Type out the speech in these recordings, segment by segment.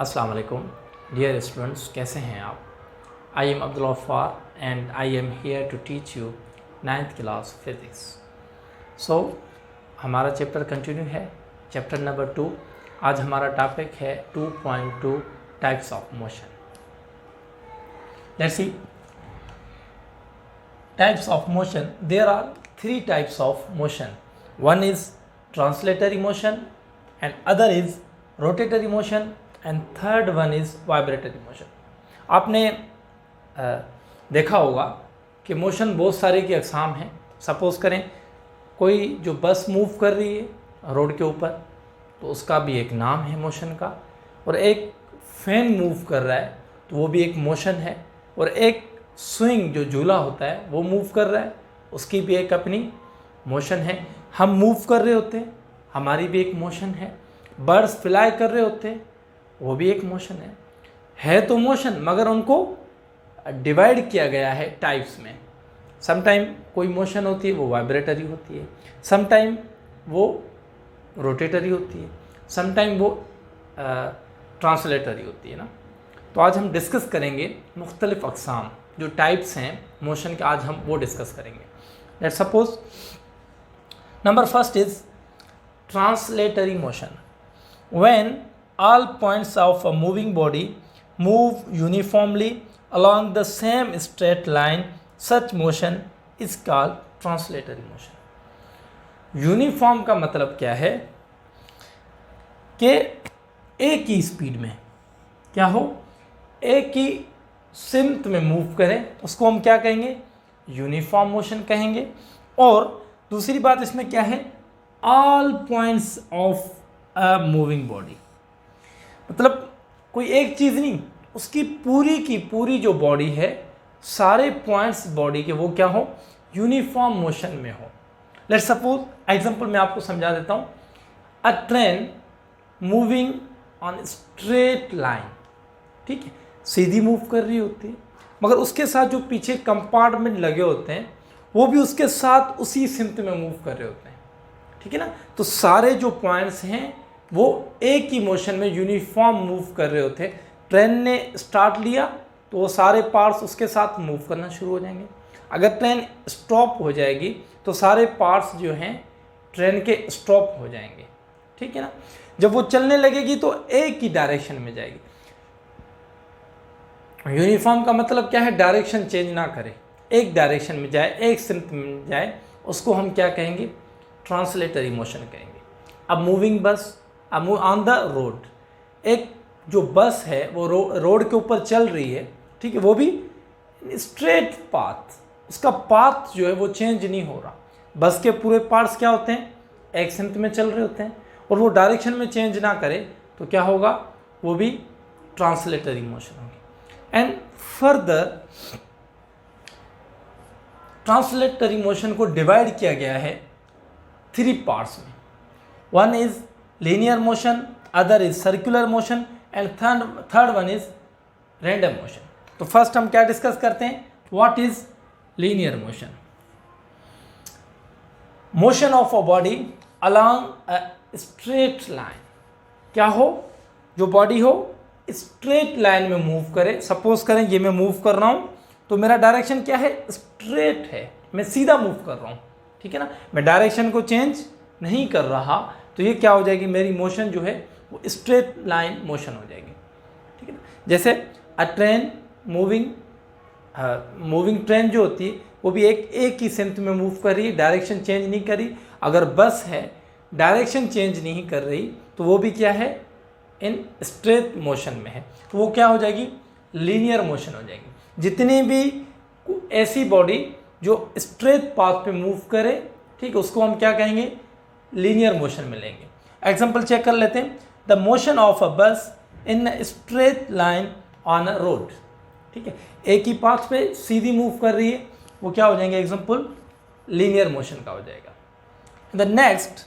अस्सलाम वालेकुम dear students, कैसे हैं आप। I am Abdul Gaffar and I am here to teach you 9th class physics. So हमारा चैप्टर कंटिन्यू है, चैप्टर नंबर 2। आज हमारा टॉपिक है 2.2 types of motion. Let's see types of motion. There are 3 types of motion. One is translatory motion and other is rotatory motion and third one is vibratory motion. आपने देखा होगा कि motion बहुत सारे की अक़साम हैं। सपोज़ करें कोई जो बस मूव कर रही है रोड के ऊपर, तो उसका भी एक नाम है मोशन का। और एक फैन मूव कर रहा है तो वो भी एक मोशन है। और एक स्विंग जो झूला होता है वो मूव कर रहा है, उसकी भी एक अपनी मोशन है। हम मूव कर रहे होते हैं, हमारी भी एक मोशन है। बर्ड्स फ्लाई कर रहे होते हैं, वो भी एक मोशन है तो मोशन, मगर उनको डिवाइड किया गया है टाइप्स में। समटाइम कोई मोशन होती है वो वाइब्रेटरी होती है, समटाइम वो रोटेटरी होती है, समटाइम वो ट्रांसलेटरी होती है ना। तो आज हम डिस्कस करेंगे मुख्तलिफ अक़साम जो टाइप्स हैं मोशन के, आज हम वो डिस्कस करेंगे। Let's suppose number first is translatory motion. When all points of a moving body move uniformly along the same straight line, such motion is called translatory motion। Uniform का मतलब क्या है कि एक ही स्पीड में क्या हो, एक ही सिमत में मूव करें, उसको हम क्या कहेंगे, यूनिफॉर्म मोशन कहेंगे। और दूसरी बात इसमें क्या है, all points of a moving body, मतलब कोई एक चीज़ नहीं, उसकी पूरी की पूरी जो बॉडी है, सारे पॉइंट्स बॉडी के वो क्या हो, यूनिफॉर्म मोशन में हो। लेट्स सपोज एग्जांपल मैं आपको समझा देता हूँ। अ train moving on straight line, ठीक है, सीधी मूव कर रही होती है, मगर उसके साथ जो पीछे कंपार्टमेंट लगे होते हैं वो भी उसके साथ उसी सिमत में मूव कर रहे होते हैं, ठीक है ना। तो सारे जो पॉइंट्स हैं वो एक ही मोशन में यूनिफॉर्म मूव कर रहे होते हैं। ट्रेन ने स्टार्ट लिया तो वो सारे पार्ट्स उसके साथ मूव करना शुरू हो जाएंगे। अगर ट्रेन स्टॉप हो जाएगी तो सारे पार्ट्स जो हैं ट्रेन के स्टॉप हो जाएंगे, ठीक है ना। जब वो चलने लगेगी तो एक ही डायरेक्शन में जाएगी। यूनिफॉर्म का मतलब क्या है, डायरेक्शन चेंज ना करे, एक डायरेक्शन में जाए, एक सिमत में जाए, उसको हम क्या कहेंगे, ट्रांसलेटरी मोशन कहेंगे। अब मूविंग बस ऑन द रोड, एक जो बस है वो रोड के ऊपर चल रही है, ठीक है, वो भी स्ट्रेट पाथ, उसका पाथ जो है वो चेंज नहीं हो रहा। बस के पूरे पार्ट्स क्या होते हैं, एक सिमत में चल रहे होते हैं, और वो डायरेक्शन में चेंज ना करे तो क्या होगा, वो भी ट्रांसलेटरी मोशन होगी। एंड फर्दर ट्रांसलेटरी मोशन को डिवाइड किया गया है 3 पार्ट्स में। One is linear motion, other is circular motion and third one is random motion। तो फर्स्ट हम क्या डिस्कस करते हैं, what is linear motion। motion of a body along a straight line, क्या हो, जो बॉडी हो स्ट्रेट लाइन में मूव करे। सपोज करें ये मैं मूव कर रहा हूँ तो मेरा डायरेक्शन क्या है, स्ट्रेट है, मैं सीधा मूव कर रहा हूँ, ठीक है ना, मैं डायरेक्शन को चेंज नहीं कर रहा, तो ये क्या हो जाएगी, मेरी मोशन जो है वो स्ट्रेट लाइन मोशन हो जाएगी, ठीक है ना। जैसे अ ट्रेन मूविंग ट्रेन जो होती है वो भी एक ही सिमत में मूव कर रही है, डायरेक्शन चेंज नहीं कर रही। अगर बस है डायरेक्शन चेंज नहीं कर रही तो वो भी क्या है, इन स्ट्रेट मोशन में है, तो वो क्या हो जाएगी, लीनियर मोशन हो जाएगी। जितनी भी ऐसी बॉडी जो स्ट्रेट पाथ पे मूव करे, ठीक है, उसको हम क्या कहेंगे, लीनियर मोशन में लेंगे। एग्जाम्पल चेक कर लेते हैं। द मोशन ऑफ अ बस in straight line on a road, ठीक है, एक ही पाथ पे सीधी मूव कर रही है, वो क्या हो जाएंगे, एग्जाम्पल लीनियर मोशन का हो जाएगा। The next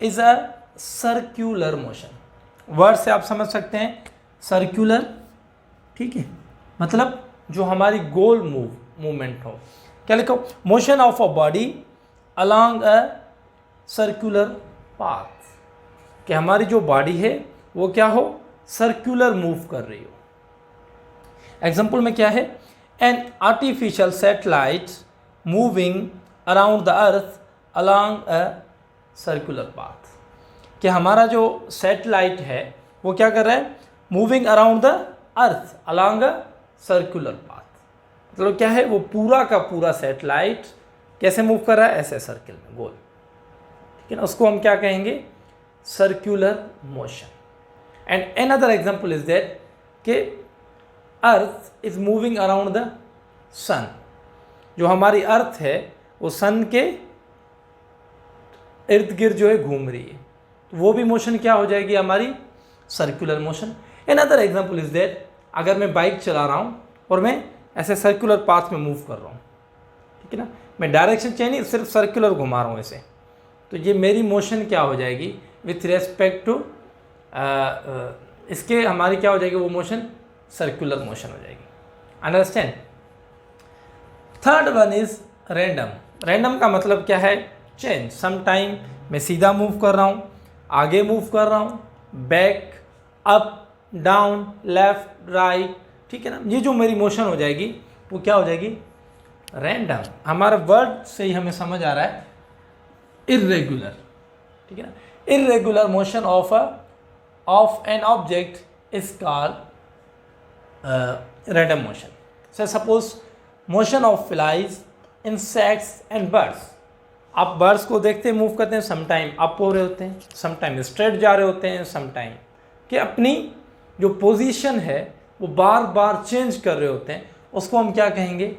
is a circular motion. Word से आप समझ सकते हैं सर्क्यूलर, ठीक है, मतलब जो हमारी गोल मूवमेंट हो। क्या लिखो, motion of a body along a circular path, कि हमारी जो बॉडी है वो क्या हो, सर्कुलर मूव कर रही हो। एग्जाम्पल में क्या है, an artificial satellite moving around the earth along a circular path, कि हमारा जो सैटेलाइट है वो क्या कर रहा है, moving around the earth along a circular path. मतलब क्या है, वो पूरा का पूरा सैटेलाइट कैसे मूव कर रहा है, ऐसे सर्किल में, गोल, ठीक है ना, उसको हम क्या कहेंगे, circular motion. And another example is that कि earth is moving around the sun, जो हमारी अर्थ है वो सन के इर्द गिर्द जो है घूम रही है, तो वो भी मोशन क्या हो जाएगी हमारी, circular motion. Another example is that अगर मैं बाइक चला रहा हूँ और मैं ऐसे सर्कुलर पाथ में मूव कर रहा हूँ, ठीक है ना, मैं डायरेक्शन चेंज नहीं, सिर्फ सर्कुलर घुमा रहा हूँ ऐसे, तो ये मेरी मोशन क्या हो जाएगी विथ रेस्पेक्ट टू इसके, हमारी क्या हो जाएगी वो मोशन, सर्कुलर मोशन हो जाएगी। Understand. Third one is random. Random का मतलब क्या है, चेंज। सम टाइम मैं सीधा मूव कर रहा हूँ, आगे मूव कर रहा हूँ, back, up, down, left, right, ठीक है ना, ये जो मेरी मोशन हो जाएगी वो क्या हो जाएगी, रैंडम। हमारा वर्ड से ही हमें समझ आ रहा है इर्रेगुलर, ठीक है ना, irregular motion of an object is called random motion. So suppose motion of flies, insects and birds. आप बर्ड्स को देखते हैं मूव करते हैं, सम टाइम अप हो रहे होते हैं, सम टाइम स्ट्रेट जा रहे होते हैं, सम टाइम कि अपनी जो पोजीशन है वो बार बार चेंज कर रहे होते हैं, उसको हम क्या कहेंगे,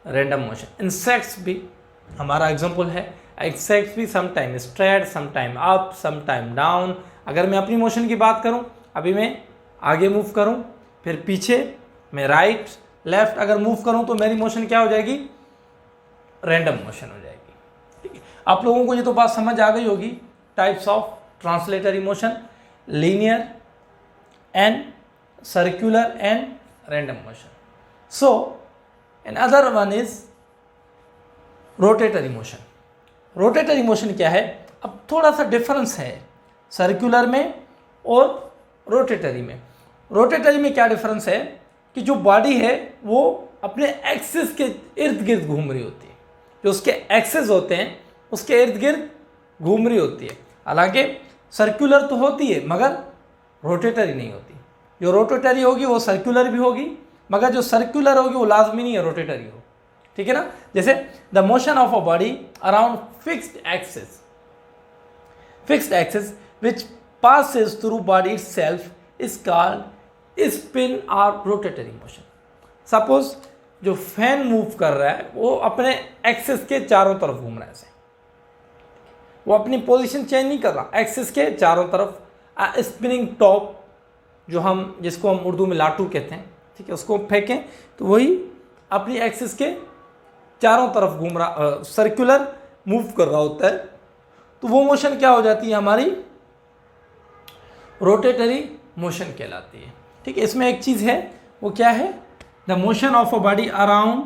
रैंडम मोशन। इंसेक्ट्स भी हमारा एग्जांपल है, इंसेक्ट्स भी some time straight, some time up, some time down. अगर मैं अपनी मोशन की बात करूं, अभी मैं आगे मूव करूं, फिर पीछे, मैं राइट लेफ्ट अगर मूव करूं तो मेरी मोशन क्या हो जाएगी, रैंडम मोशन हो जाएगी, ठीक है। आप लोगों को ये तो बात समझ आ गई होगी, types of translatory motion, linear and circular and random motion. So another one is rotatory motion. Rotatory motion क्या है, अब थोड़ा सा डिफरेंस है सर्कुलर में और रोटेटरी में। रोटेटरी में क्या डिफरेंस है कि जो बॉडी है वो अपने एक्सिस के इर्द गिर्द घूम रही होती है, जो उसके एक्सिस होते हैं उसके इर्द गिर्द घूम रही होती है। हालांकि सर्कुलर तो होती है मगर रोटेटरी नहीं होती। जो रोटेटरी होगी वो सर्कुलर भी होगी, मगर जो सर्कुलर होगी वो लाजमी नहीं है रोटेटरी हो, ठीक है ना। जैसे the motion of a body around fixed axis which passes through body itself is called spin और रोटेटरी मोशन। सपोज जो फैन मूव कर रहा है वो अपने एक्सिस के चारों तरफ घूम रहा है, ऐसे वो अपनी पोजीशन चेंज नहीं कर रहा, एक्सिस के चारों तरफ स्पिनिंग टॉप, जिसको हम उर्दू में लाटू कहते हैं, ठीक है, उसको फेंकें तो वही अपनी एक्सिस के चारों तरफ घूम रहा, सर्कुलर मूव कर रहा होता है, तो वो मोशन क्या हो जाती है हमारी, रोटेटरी मोशन कहलाती है, ठीक है। इसमें एक चीज़ है, वो क्या है, the motion of a body around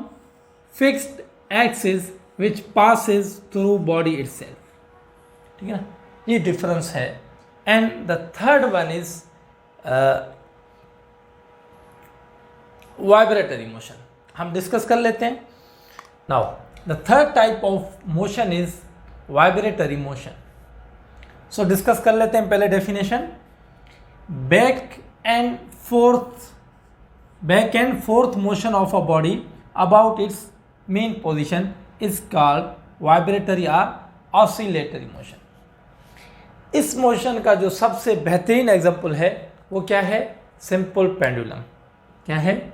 fixed axis which passes through body itself, ठीक है ना, ये डिफरेंस है। And the third one is vibratory motion, हम डिस्कस कर लेते हैं। Now the third type of motion is vibratory motion. So discuss कर लेते हैं पहले definition. Back and fourth motion of a body about it's main position is called vibratory और oscillatory motion. इस मोशन का जो सबसे बेहतरीन एग्जाम्पल है वो क्या है, सिंपल पेंडुलम। क्या है,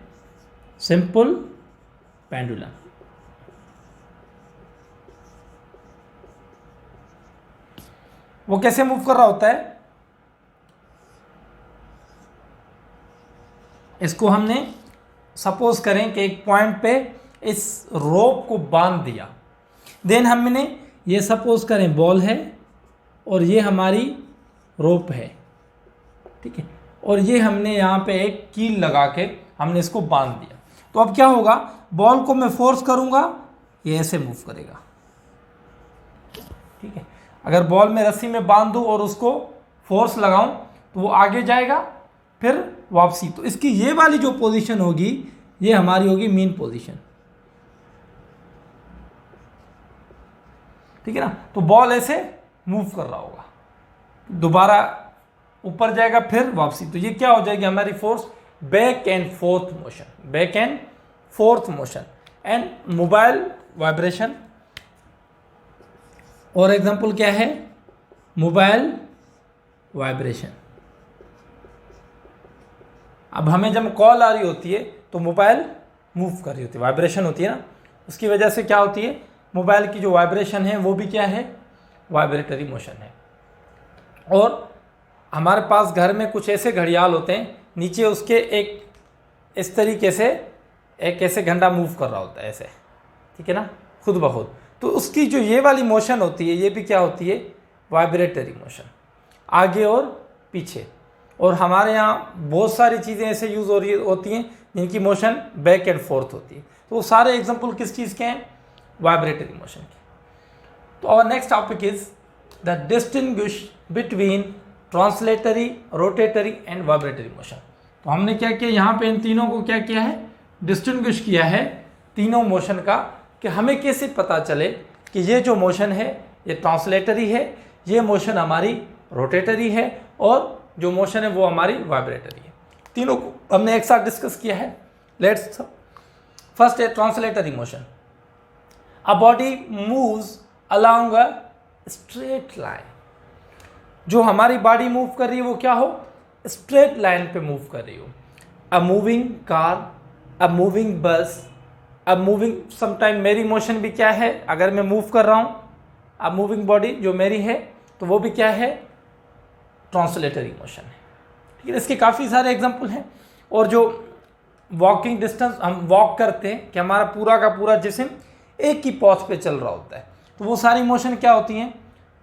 सिंपल पेंडुलम। वो कैसे मूव कर रहा होता है, इसको हमने सपोज करें कि एक पॉइंट पे इस रोप को बांध दिया, देन हमने ये सपोज करें बॉल है और ये हमारी रोप है, ठीक है, और ये हमने यहाँ पे एक कील लगा के हमने इसको बांध दिया। तो अब क्या होगा, बॉल को मैं फोर्स करूँगा, ये ऐसे मूव करेगा, ठीक है। अगर बॉल में रस्सी में बांध दूँ और उसको फोर्स लगाऊं तो वो आगे जाएगा फिर वापसी। तो इसकी ये वाली जो पोजीशन होगी ये हमारी होगी मीन पोजीशन, ठीक है ना। तो बॉल ऐसे मूव कर रहा होगा, दोबारा ऊपर जाएगा फिर वापसी। तो ये क्या हो जाएगी हमारी force, back and fourth motion, back and fourth motion. And mobile vibration, और एग्जांपल क्या है, मोबाइल वाइब्रेशन। अब हमें जब कॉल आ रही होती है तो मोबाइल मूव कर रही होती है, वाइब्रेशन होती है ना, उसकी वजह से क्या होती है, मोबाइल की जो वाइब्रेशन है वो भी क्या है, वाइब्रेटरी मोशन है। और हमारे पास घर में कुछ ऐसे घड़ियाल होते हैं, नीचे उसके एक इस तरीके से एक ऐसे घंटा मूव कर रहा होता है ऐसे, ठीक है ना, खुद ब खुद। तो उसकी जो ये वाली मोशन होती है ये भी क्या होती है, वाइब्रेटरी मोशन, आगे और पीछे। और हमारे यहाँ बहुत सारी चीज़ें ऐसे यूज़ हो रही होती हैं जिनकी मोशन बैक एंड फोर्थ होती है। तो वो सारे एग्जांपल किस चीज़ के हैं, वाइब्रेटरी मोशन के। तो और next topic is the distinguish between translatory, rotatory and vibratory motion. तो हमने क्या किया, यहाँ पे इन तीनों को क्या किया है, डिस्टिंग्विश किया है तीनों मोशन का, कि हमें कैसे पता चले कि ये जो मोशन है ये ट्रांसलेटरी है, ये मोशन हमारी रोटेटरी है, और जो मोशन है वो हमारी वाइब्रेटरी है। तीनों को हमने एक साथ डिस्कस किया है। लेट्स फर्स्ट है translatory motion. A body moves along a straight line. जो हमारी बॉडी मूव कर रही है वो क्या हो, स्ट्रेट लाइन पे मूव कर रही हो। अ मूविंग कार, अ मूविंग बस, अ मूविंग, समटाइम मेरी मोशन भी क्या है, अगर मैं मूव कर रहा हूँ, अब मूविंग बॉडी जो मेरी है तो वो भी क्या है, ट्रांसलेटरी मोशन है, ठीक है। इसके काफ़ी सारे एग्जांपल हैं। और जो वॉकिंग डिस्टेंस हम वॉक करते हैं कि हमारा पूरा का पूरा जिस्म एक ही पॉथ पे चल रहा होता है, तो वो सारी मोशन क्या होती हैं,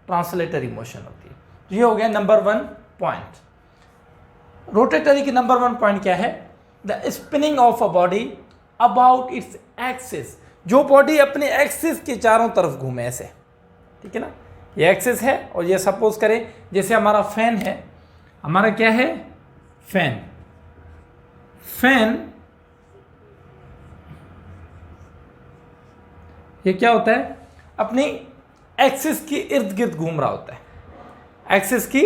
ट्रांसलेटरी मोशन होती है। तो ये हो गया नंबर 1 पॉइंट। रोटेटरी की नंबर 1 पॉइंट क्या है, the spinning of a body about its axis. जो बॉडी अपने एक्सिस के चारों तरफ घूमे ऐसे, ठीक है ना, ये एक्सिस है। और ये सपोज करें जैसे हमारा फैन है, हमारा क्या है, फैन। फैन ये क्या होता है, अपनी एक्सिस की इर्द गिर्द घूम रहा होता है, एक्सिस की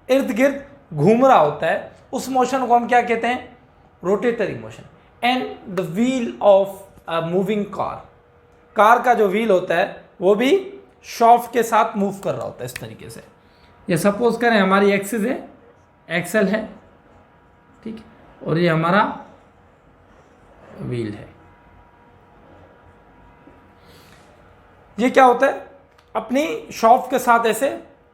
इर्द गिर्द घूम रहा होता है। उस मोशन को हम क्या कहते हैं, rotatory motion. And the wheel of a moving car, car का जो व्हील होता है वो भी शॉफ्ट के साथ मूव कर रहा होता है इस तरीके से। ये सपोज करें हमारी एक्सिस है, एक्सल है, ठीक, और ये हमारा व्हील है। ये क्या होता है, अपनी शॉफ्ट के साथ ऐसे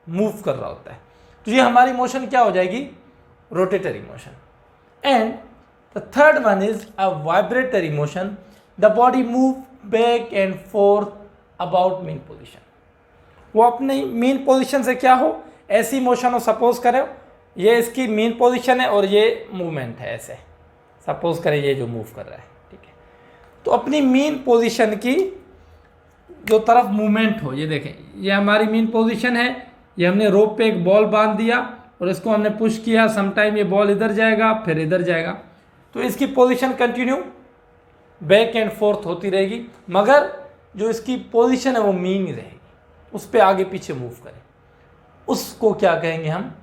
मूव कर रहा होता है। तो ये हमारी मोशन क्या हो जाएगी, rotatory motion. And the third one is a vibratory motion. The body move back and forth about mean position. वो अपनी मीन पोजीशन से क्या हो, ऐसी मोशन हो, सपोज करें ये इसकी मीन पोजीशन है और ये मूवमेंट है ऐसे, सपोज करें ये जो मूव कर रहा है, ठीक है। तो अपनी मीन पोजीशन की जो तरफ मूवमेंट हो, ये देखें ये हमारी मीन पोजीशन है, ये हमने रोप पे एक बॉल बांध दिया और इसको हमने पुश किया, समटाइम ये बॉल इधर जाएगा फिर इधर जाएगा, तो इसकी position continue back and fourth होती रहेगी, मगर जो इसकी पोजीशन है वो मीन ही रहेगी, उस पर आगे पीछे मूव करें, उसको क्या कहेंगे हम,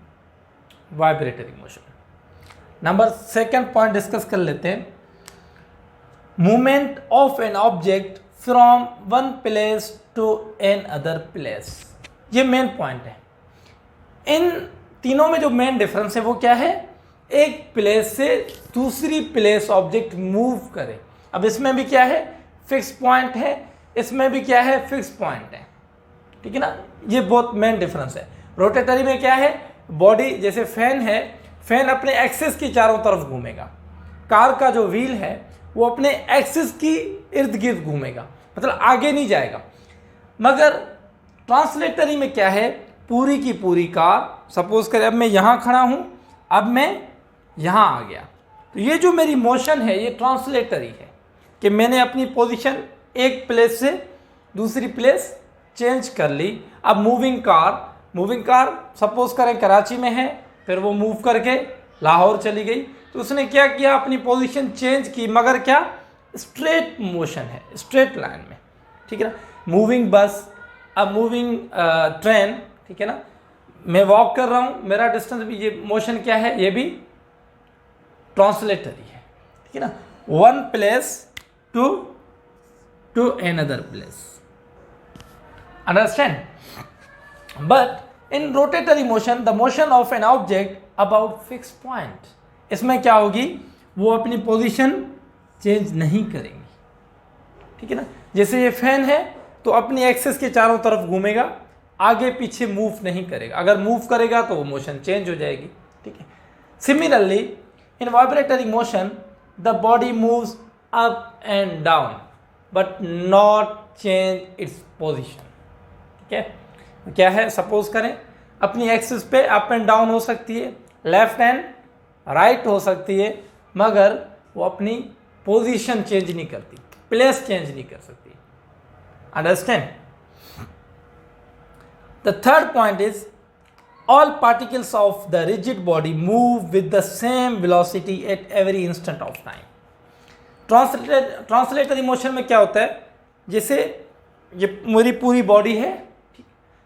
vibratory motion. Number 2 point discuss कर लेते हैं, movement of an object from one place to another place. ये मेन पॉइंट है। इन तीनों में जो मेन डिफरेंस है वो क्या है, एक प्लेस से दूसरी प्लेस ऑब्जेक्ट मूव करे। अब इसमें भी क्या है, फिक्स पॉइंट है, इसमें भी क्या है, फिक्स पॉइंट है, ठीक है ना। ये बहुत मेन डिफरेंस है। रोटेटरी में क्या है, बॉडी जैसे फैन है, फैन अपने एक्सिस की चारों तरफ घूमेगा, कार का जो व्हील है वो अपने एक्सिस की इर्द गिर्द घूमेगा, मतलब आगे नहीं जाएगा। मगर ट्रांसलेटरी में क्या है, पूरी की पूरी कार, सपोज करें अब मैं यहाँ खड़ा हूँ, अब मैं यहाँ आ गया, तो ये जो मेरी मोशन है ये ट्रांसलेटरी है कि मैंने अपनी पोजीशन एक प्लेस से दूसरी प्लेस चेंज कर ली। अब मूविंग कार सपोज करें कराची में है, फिर वो मूव करके लाहौर चली गई, तो उसने क्या किया, अपनी पोजीशन चेंज की, मगर क्या, स्ट्रेट मोशन है, स्ट्रेट लाइन में, ठीक है ना। मूविंग बस, अब मूविंग ट्रेन, ठीक है ना, मैं वॉक कर रहा हूँ, मेरा डिस्टेंस भी, ये मोशन क्या है, ये भी ट्रांसलेटरी है, ठीक है ना, one place to another place, understand. But in rotatory motion the motion of an object about fix point, इसमें क्या होगी, वो अपनी पोजीशन चेंज नहीं करेंगी, ठीक है ना। जैसे ये फैन है तो अपनी एक्सिस के चारों तरफ घूमेगा, आगे पीछे मूव नहीं करेगा, अगर मूव करेगा तो वो मोशन चेंज हो जाएगी, ठीक है। Similarly in vibratory motion the body moves up and down but not change its position, ठीक है। क्या है, सपोज करें अपनी एक्सिस पे अप एंड डाउन हो सकती है, लेफ्ट एंड राइट हो सकती है, मगर वो अपनी पोजीशन चेंज नहीं करती, प्लेस चेंज नहीं कर सकती, understand. The third point is all particles of the rigid body move with the same velocity at every instant of time. Translatory motion में क्या होता है, जैसे ये मेरी पूरी बॉडी है,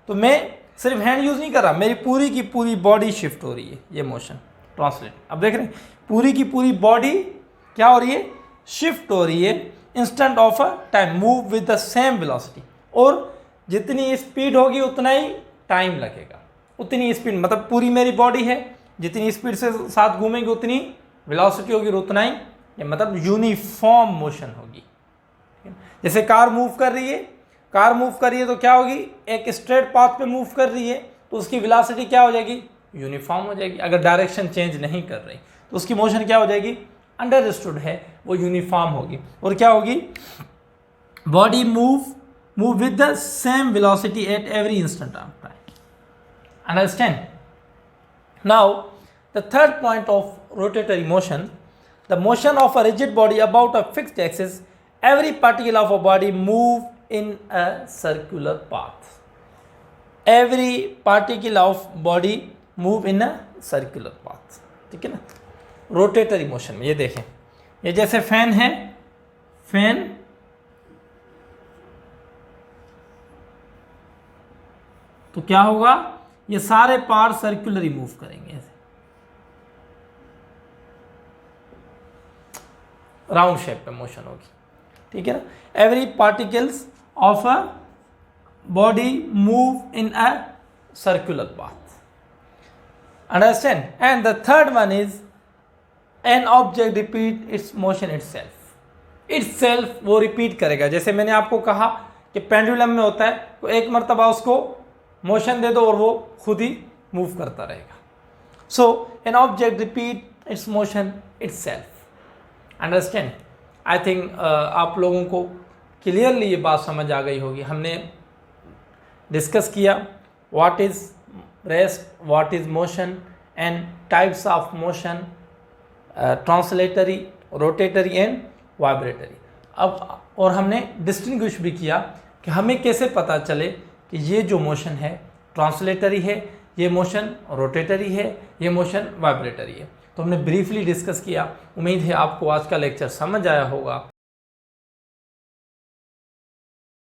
तो मैं सिर्फ हैंड यूज नहीं कर रहा, मेरी पूरी की पूरी बॉडी शिफ्ट हो रही है, ये मोशन ट्रांसलेट। अब देख रहे हैं पूरी की पूरी बॉडी क्या हो रही है, शिफ्ट हो रही है instant of a time, move with the same velocity, और जितनी स्पीड होगी उतना ही टाइम लगेगा, उतनी स्पीड, मतलब पूरी मेरी बॉडी है, जितनी स्पीड से साथ घूमेंगे उतनी वेलोसिटी होगी और उतना ही, मतलब यूनिफॉर्म मोशन होगी। जैसे कार मूव कर रही है, कार मूव कर रही है तो क्या होगी, एक स्ट्रेट पाथ पे मूव कर रही है तो उसकी वेलोसिटी क्या हो जाएगी, यूनिफॉर्म हो जाएगी। अगर डायरेक्शन चेंज नहीं कर रही तो उसकी मोशन क्या हो जाएगी, अंडरस्टूड है, वो यूनिफॉर्म होगी, और क्या होगी, body move with the same velocity at every instant of time, understand। Now the third point of rotatory motion, the motion of a rigid body about a fixed axis, every particle of a body move in a circular path, every particle of body move in a circular path, ठीक है ना। Rotatory motion में ये देखें, ये जैसे fan है, fan तो क्या होगा, ये सारे पार्ट सर्कुलरली मूव करेंगे, ऐसे राउंड शेप पे मोशन होगी, ठीक है ना। Every particles of a body move in a circular path, understand. And the third one is an object repeat its motion itself वो रिपीट करेगा। जैसे मैंने आपको कहा कि पेंडुलम में होता है, तो एक मरतबा उसको मोशन दे दो और वो खुद ही मूव करता रहेगा। So an object repeat its motion itself, understand. I think आप लोगों को क्लियरली ये बात समझ आ गई होगी। हमने डिस्कस किया what is rest, what is motion and types of motion, translatory, rotatory and vibratory. अब और हमने डिस्टिंग्विश भी किया कि हमें कैसे पता चले कि ये जो मोशन है ट्रांसलेटरी है, ये मोशन रोटेटरी है, ये मोशन वाइब्रेटरी है। तो हमने ब्रीफली डिस्कस किया। उम्मीद है आपको आज का लेक्चर समझ आया होगा।